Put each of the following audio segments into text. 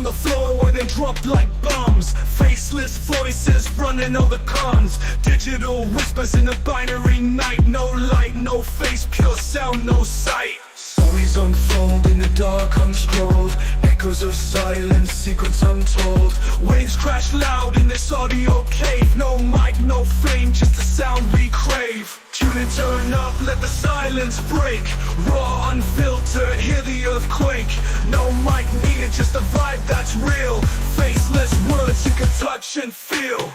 the floor where they drop like bombs. Faceless voices running all the cons. Digital whispers in a binary night. No light, no face, pure sound, no sight. Stories unfold in the dark unscrolled. Echoes of silence, secrets untold. Waves crash loud in this audio cave. No mic, no fame, just the sound we crave. Tune and turn up, let the silence break. Raw, unfiltered, hear the earthquake. No mic needed, just a vibe that's real. Faceless words you can touch and feel.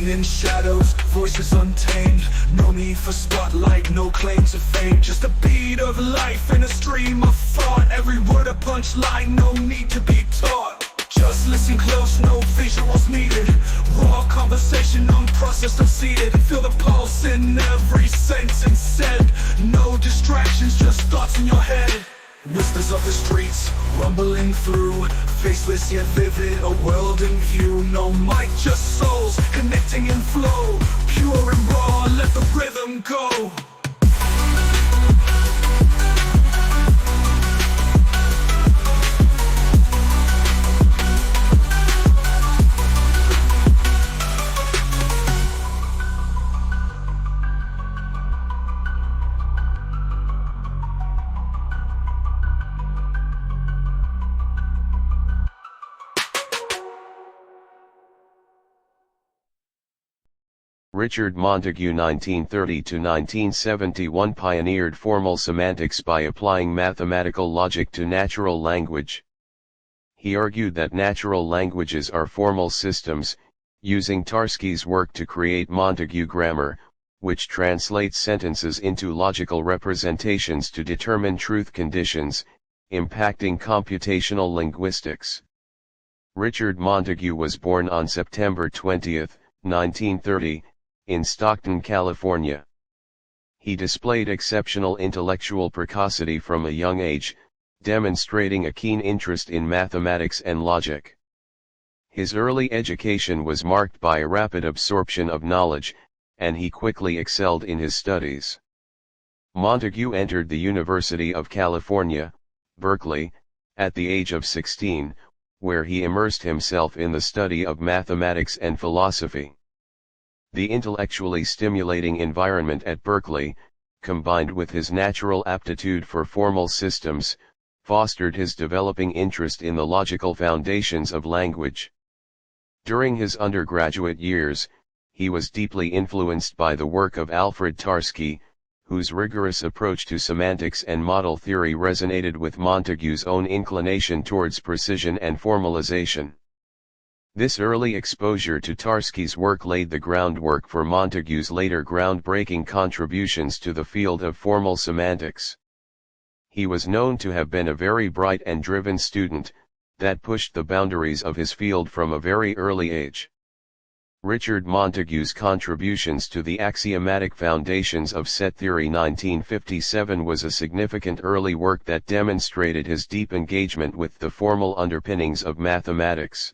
In shadows, voices untamed. No need for spotlight, no claim to fame. Just a beat of life in a stream of thought. Every word a punchline, no need to be taught. Just listen close, no visuals needed. Raw conversation, unprocessed, unseated. Feel the pulse in every sentence said. No distractions, just thoughts in your head. Whispers of the streets, rumbling through. Faceless yet vivid, a world in view. No mic, just souls, connecting in flow. Pure and raw, let the rhythm go. Richard Montague 1930–1971 pioneered formal semantics by applying mathematical logic to natural language. He argued that natural languages are formal systems, using Tarski's work to create Montague grammar, which translates sentences into logical representations to determine truth conditions, impacting computational linguistics. Richard Montague was born on September 20, 1930, in Stockton, California. He displayed exceptional intellectual precocity from a young age, demonstrating a keen interest in mathematics and logic. His early education was marked by a rapid absorption of knowledge, and he quickly excelled in his studies. Montague entered the University of California, Berkeley, at the age of 16, where he immersed himself in the study of mathematics and philosophy. The intellectually stimulating environment at Berkeley, combined with his natural aptitude for formal systems, fostered his developing interest in the logical foundations of language. During his undergraduate years, he was deeply influenced by the work of Alfred Tarski, whose rigorous approach to semantics and model theory resonated with Montague's own inclination towards precision and formalization. This early exposure to Tarski's work laid the groundwork for Montague's later groundbreaking contributions to the field of formal semantics. He was known to have been a very bright and driven student, that pushed the boundaries of his field from a very early age. Richard Montague's contributions to the axiomatic foundations of set theory 1957 was a significant early work that demonstrated his deep engagement with the formal underpinnings of mathematics.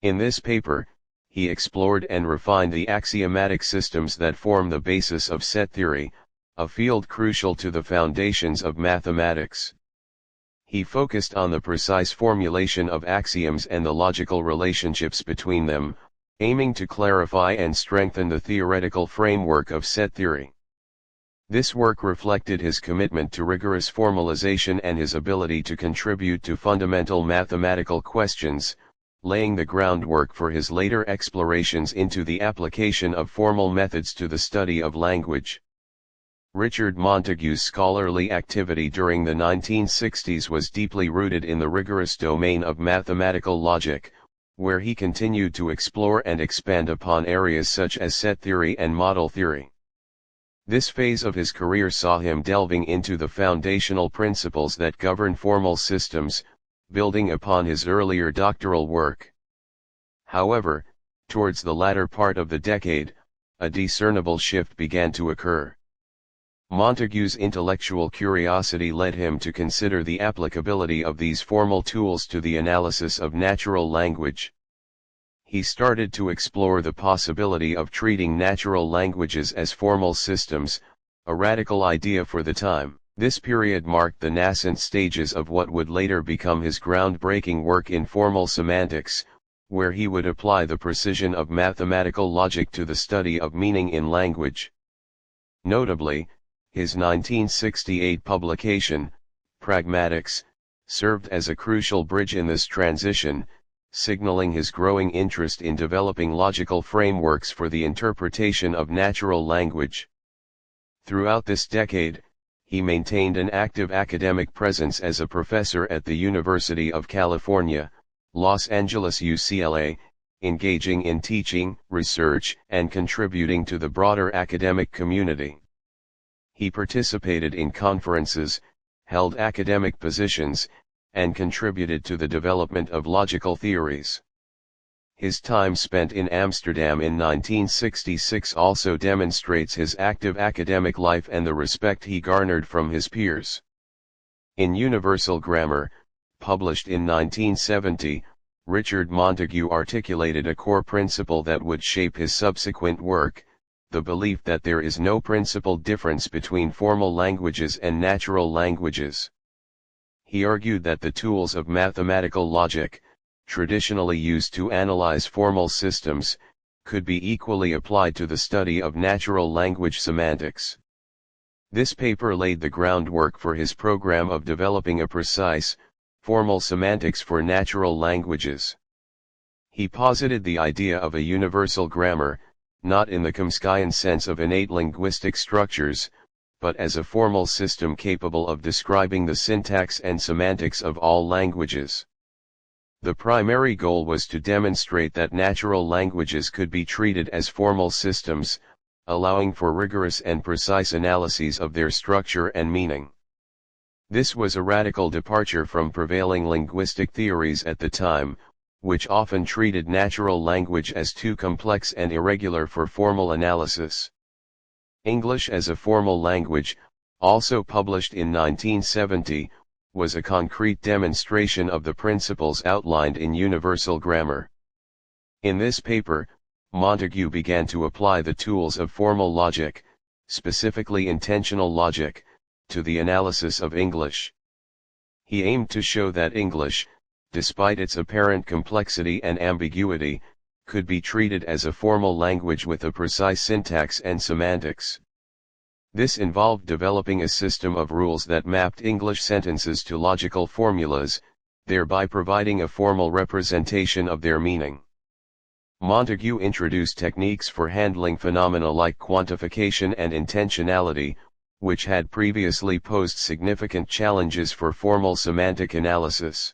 In this paper, he explored and refined the axiomatic systems that form the basis of set theory, a field crucial to the foundations of mathematics. He focused on the precise formulation of axioms and the logical relationships between them, aiming to clarify and strengthen the theoretical framework of set theory. This work reflected his commitment to rigorous formalization and his ability to contribute to fundamental mathematical questions, laying the groundwork for his later explorations into the application of formal methods to the study of language. Richard Montague's scholarly activity during the 1960s was deeply rooted in the rigorous domain of mathematical logic, where he continued to explore and expand upon areas such as set theory and model theory. This phase of his career saw him delving into the foundational principles that govern formal systems, building upon his earlier doctoral work. However, towards the latter part of the decade, a discernible shift began to occur. Montague's intellectual curiosity led him to consider the applicability of these formal tools to the analysis of natural language. he started to explore the possibility of treating natural languages as formal systems, a radical idea for the time. This period marked the nascent stages of what would later become his groundbreaking work in formal semantics, where he would apply the precision of mathematical logic to the study of meaning in language. Notably, his 1968 publication, Pragmatics, served as a crucial bridge in this transition, signaling his growing interest in developing logical frameworks for the interpretation of natural language. Throughout this decade, he maintained an active academic presence as a professor at the University of California, Los Angeles UCLA, engaging in teaching, research, and contributing to the broader academic community. He participated in conferences, held academic positions, and contributed to the development of logical theories. His time spent in Amsterdam in 1966 also demonstrates his active academic life and the respect he garnered from his peers. In Universal Grammar, published in 1970, Richard Montague articulated a core principle that would shape his subsequent work, the belief that there is no principal difference between formal languages and natural languages. He argued that the tools of mathematical logic, traditionally used to analyze formal systems, could be equally applied to the study of natural language semantics. This paper laid the groundwork for his program of developing a precise, formal semantics for natural languages. He posited the idea of a universal grammar, not in the Chomskyan sense of innate linguistic structures, but as a formal system capable of describing the syntax and semantics of all languages. The primary goal was to demonstrate that natural languages could be treated as formal systems, allowing for rigorous and precise analyses of their structure and meaning. This was a radical departure from prevailing linguistic theories at the time, which often treated natural language as too complex and irregular for formal analysis. English as a Formal Language, also published in 1970, was a concrete demonstration of the principles outlined in Universal Grammar. In this paper, Montague began to apply the tools of formal logic, specifically intentional logic, to the analysis of English. He aimed to show that English, despite its apparent complexity and ambiguity, could be treated as a formal language with a precise syntax and semantics. This involved developing a system of rules that mapped English sentences to logical formulas, thereby providing a formal representation of their meaning. Montague introduced techniques for handling phenomena like quantification and intentionality, which had previously posed significant challenges for formal semantic analysis.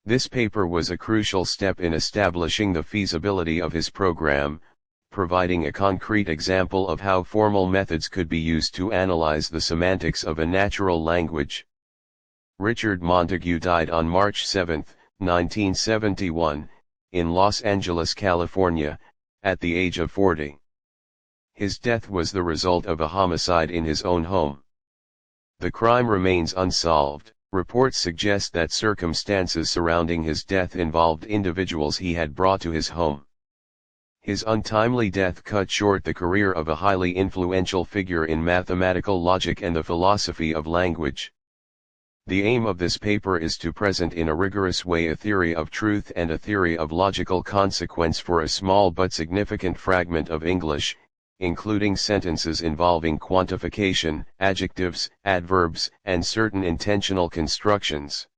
This paper was a crucial step in establishing the feasibility of his program, providing a concrete example of how formal methods could be used to analyze the semantics of a natural language. Richard Montague died on March 7, 1971, in Los Angeles, California, at the age of 40. His death was the result of a homicide in his own home. The crime remains unsolved. Reports suggest that circumstances surrounding his death involved individuals he had brought to his home. His untimely death cut short the career of a highly influential figure in mathematical logic and the philosophy of language. The aim of this paper is to present in a rigorous way a theory of truth and a theory of logical consequence for a small but significant fragment of English, including sentences involving quantification, adjectives, adverbs, and certain intentional constructions.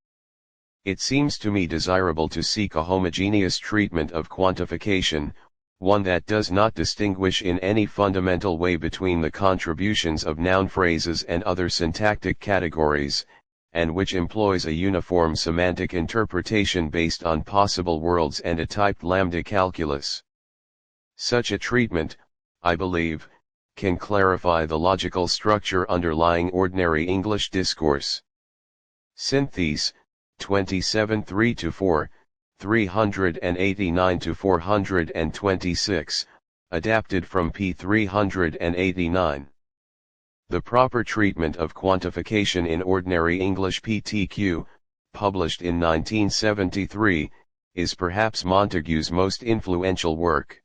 It seems to me desirable to seek a homogeneous treatment of quantification, one that does not distinguish in any fundamental way between the contributions of noun phrases and other syntactic categories, and which employs a uniform semantic interpretation based on possible worlds and a typed lambda calculus. Such a treatment, I believe, can clarify the logical structure underlying ordinary English discourse. Synthese, 27 3-4, 389-426, adapted from p. 389. The Proper Treatment of Quantification in Ordinary English PTQ, published in 1973, is perhaps Montague's most influential work.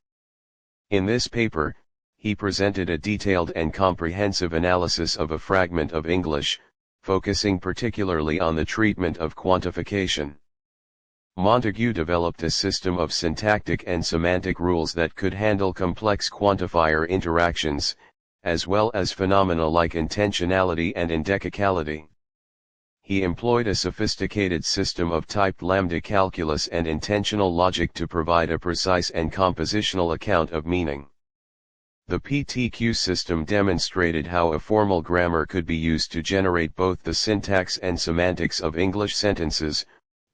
In this paper, he presented a detailed and comprehensive analysis of a fragment of English, focusing particularly on the treatment of quantification. Montague developed a system of syntactic and semantic rules that could handle complex quantifier interactions, as well as phenomena like intentionality and indexicality. He employed a sophisticated system of typed lambda calculus and intentional logic to provide a precise and compositional account of meaning. The PTQ system demonstrated how a formal grammar could be used to generate both the syntax and semantics of English sentences,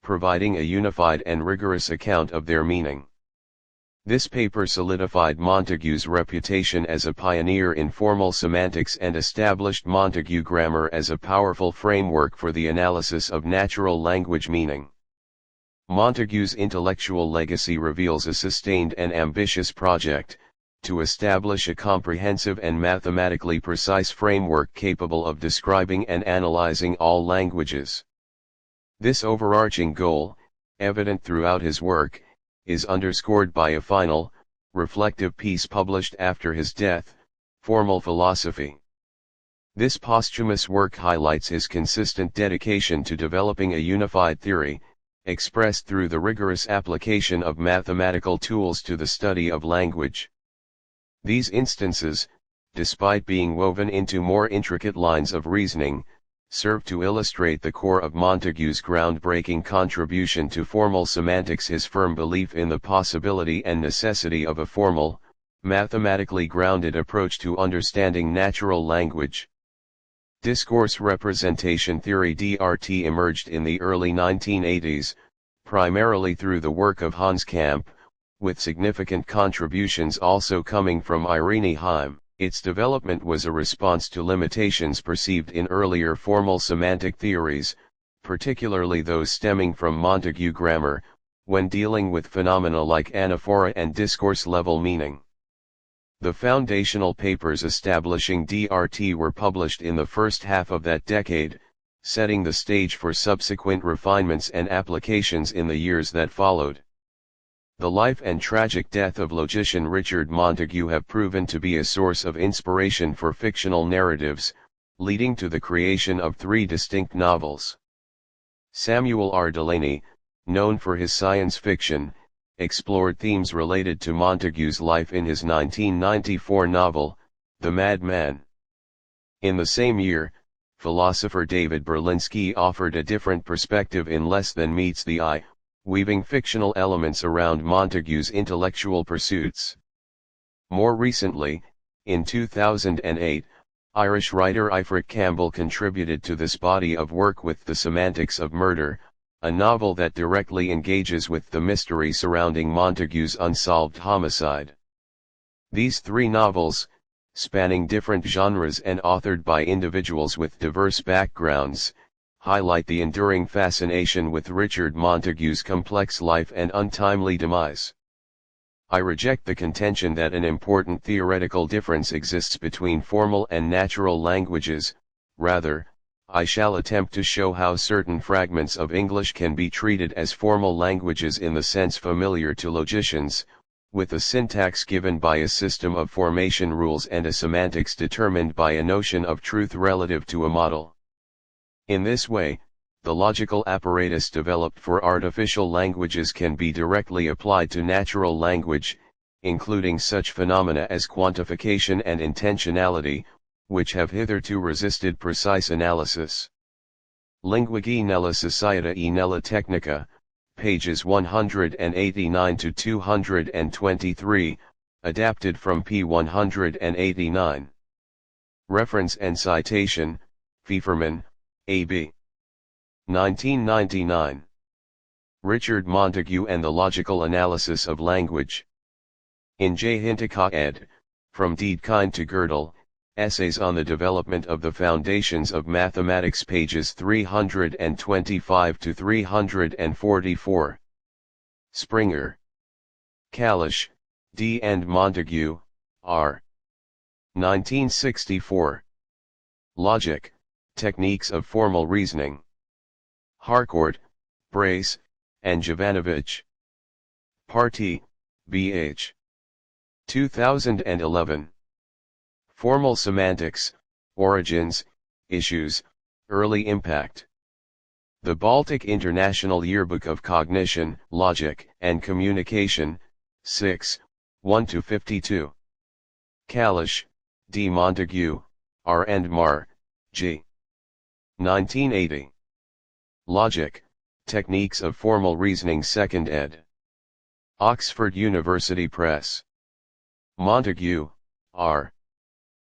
providing a unified and rigorous account of their meaning. This paper solidified Montague's reputation as a pioneer in formal semantics and established Montague grammar as a powerful framework for the analysis of natural language meaning. Montague's intellectual legacy reveals a sustained and ambitious project to establish a comprehensive and mathematically precise framework capable of describing and analyzing all languages. This overarching goal, evident throughout his work, is underscored by a final, reflective piece published after his death, Formal Philosophy. This posthumous work highlights his consistent dedication to developing a unified theory, expressed through the rigorous application of mathematical tools to the study of language. These instances, despite being woven into more intricate lines of reasoning, serve to illustrate the core of Montague's groundbreaking contribution to formal semantics, his firm belief in the possibility and necessity of a formal, mathematically grounded approach to understanding natural language. Discourse representation theory (DRT) emerged in the early 1980s, primarily through the work of Hans Kamp, with significant contributions also coming from Irene Heim. Its development was a response to limitations perceived in earlier formal semantic theories, particularly those stemming from Montague grammar, when dealing with phenomena like anaphora and discourse-level meaning. The foundational papers establishing DRT were published in the first half of that decade, setting the stage for subsequent refinements and applications in the years that followed. The life and tragic death of logician Richard Montague have proven to be a source of inspiration for fictional narratives, leading to the creation of 3 distinct novels. Samuel R. Delany, known for his science fiction, explored themes related to Montague's life in his 1994 novel, The Madman. In the same year, philosopher David Berlinski offered a different perspective in Less Than Meets the Eye, weaving fictional elements around Montague's intellectual pursuits. More recently, in 2008, Irish writer Ifrit Campbell contributed to this body of work with The Semantics of Murder, a novel that directly engages with the mystery surrounding Montague's unsolved homicide. These 3 novels, spanning different genres and authored by individuals with diverse backgrounds, highlight the enduring fascination with Richard Montague's complex life and untimely demise. I reject the contention that an important theoretical difference exists between formal and natural languages. Rather, I shall attempt to show how certain fragments of English can be treated as formal languages in the sense familiar to logicians, with a syntax given by a system of formation rules and a semantics determined by a notion of truth relative to a model. In this way, the logical apparatus developed for artificial languages can be directly applied to natural language, including such phenomena as quantification and intentionality, which have hitherto resisted precise analysis. Linguae nella Società e nella Tecnica, pages 189 to 223, adapted from p. 189. Reference and citation, Pfefferman, A.B. 1999. Richard Montague and the Logical Analysis of Language. In J. Hintikot ed., From Dedekind to Gödel, Essays on the Development of the Foundations of Mathematics, pages 325 to 344. Springer. Kalish, D. and Montague, R. 1964. Logic, Techniques of Formal Reasoning. Harcourt, Brace, and Jovanovich. Party, B.H. 2011. Formal Semantics, Origins, Issues, Early Impact. The Baltic International Yearbook of Cognition, Logic, and Communication, 6, 1-52. Kalish, D. Montague, R. and Mar, G. 1980. Logic, Techniques of Formal Reasoning 2nd ed. Oxford University Press. Montague, R.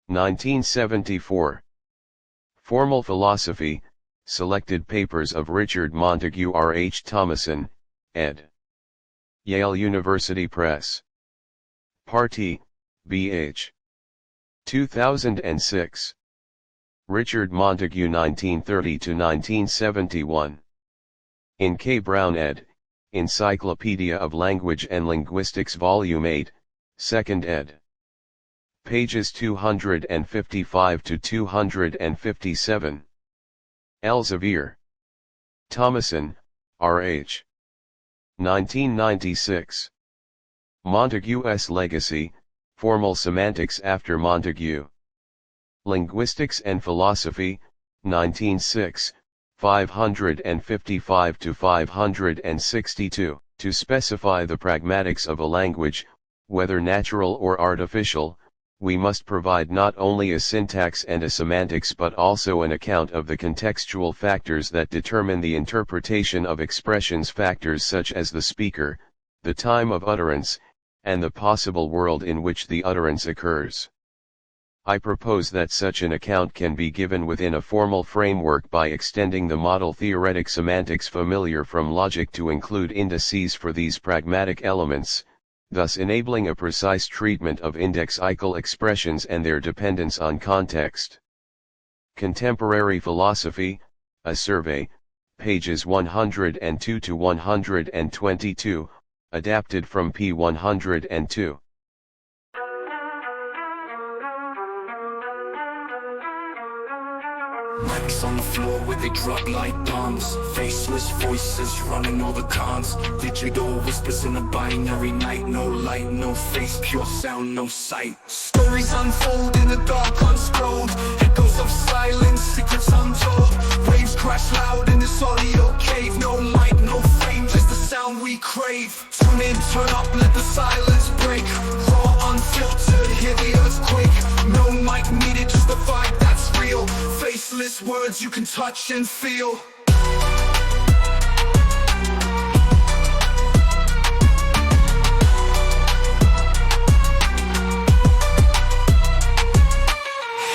1974. Formal Philosophy, Selected Papers of Richard Montague R. H. Thomason, ed. Yale University Press. Party, B.H. 2006. Richard Montague 1930-1971. In K. Brown ed., Encyclopedia of Language and Linguistics Volume 8, 2nd ed. Pages 255-257. Elsevier. Thomason, R. H. 1996. Montague's Legacy, Formal Semantics after Montague. Linguistics and Philosophy, 1906, 555-562. To specify the pragmatics of a language, whether natural or artificial, we must provide not only a syntax and a semantics but also an account of the contextual factors that determine the interpretation of expressions, factors such as the speaker, the time of utterance, and the possible world in which the utterance occurs. I propose that such an account can be given within a formal framework by extending the model theoretic semantics familiar from logic to include indices for these pragmatic elements, thus enabling a precise treatment of indexical expressions and their dependence on context. Contemporary Philosophy, a Survey, pages 102-122, adapted from p. 102. Mics on the floor where they drop like bombs. Faceless voices running all the cons. Digital whispers in a binary night. No light, no face, pure sound, no sight. Stories unfold in the dark unscrolled. Echoes of silence, secrets untold. Waves crash loud in this audio cave. No light, no frame, just the sound we crave. Tune in, turn up, let the silence break. Raw, unfiltered, hear the earthquake. No mic needed, just the vibe that's real. Faceless words you can touch and feel.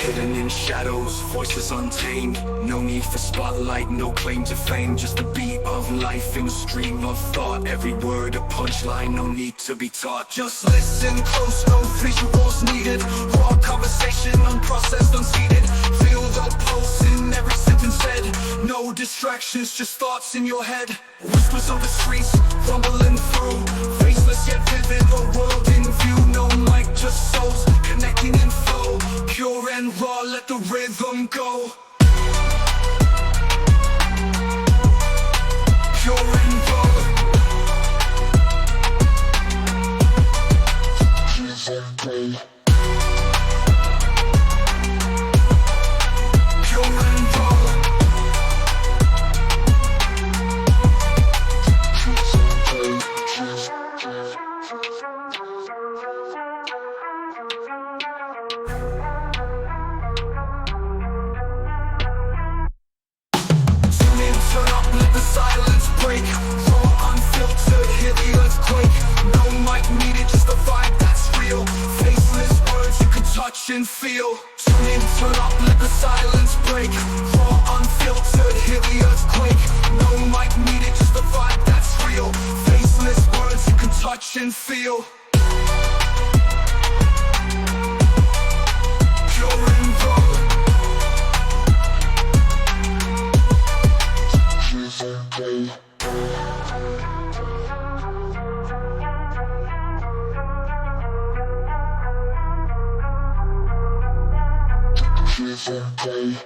Hidden in shadows, voices untamed. No need for spotlight, no claim to fame. Just the beat of life in a stream of thought. Every word a punchline, no need to be taught. Just listen close, no visuals needed. Raw conversation, unprocessed, unseated. Feel the pulse in every sentence said. No distractions, just thoughts in your head. Whispers of the streets, rumbling through. Faceless yet vivid, a world in view. No mic, just souls, connecting in flow. Pure and raw, let the rhythm go. Pure and raw. Pure and raw. Silence break, raw, unfiltered, hear the earthquake. No mic needed, just the vibe that's real. Faceless words you can touch and feel. Tune in, turn up, let the silence break. Raw, unfiltered, hear the earthquake. No mic needed, just the vibe that's real. Faceless words you can touch and feel. Pure and raw. Okay.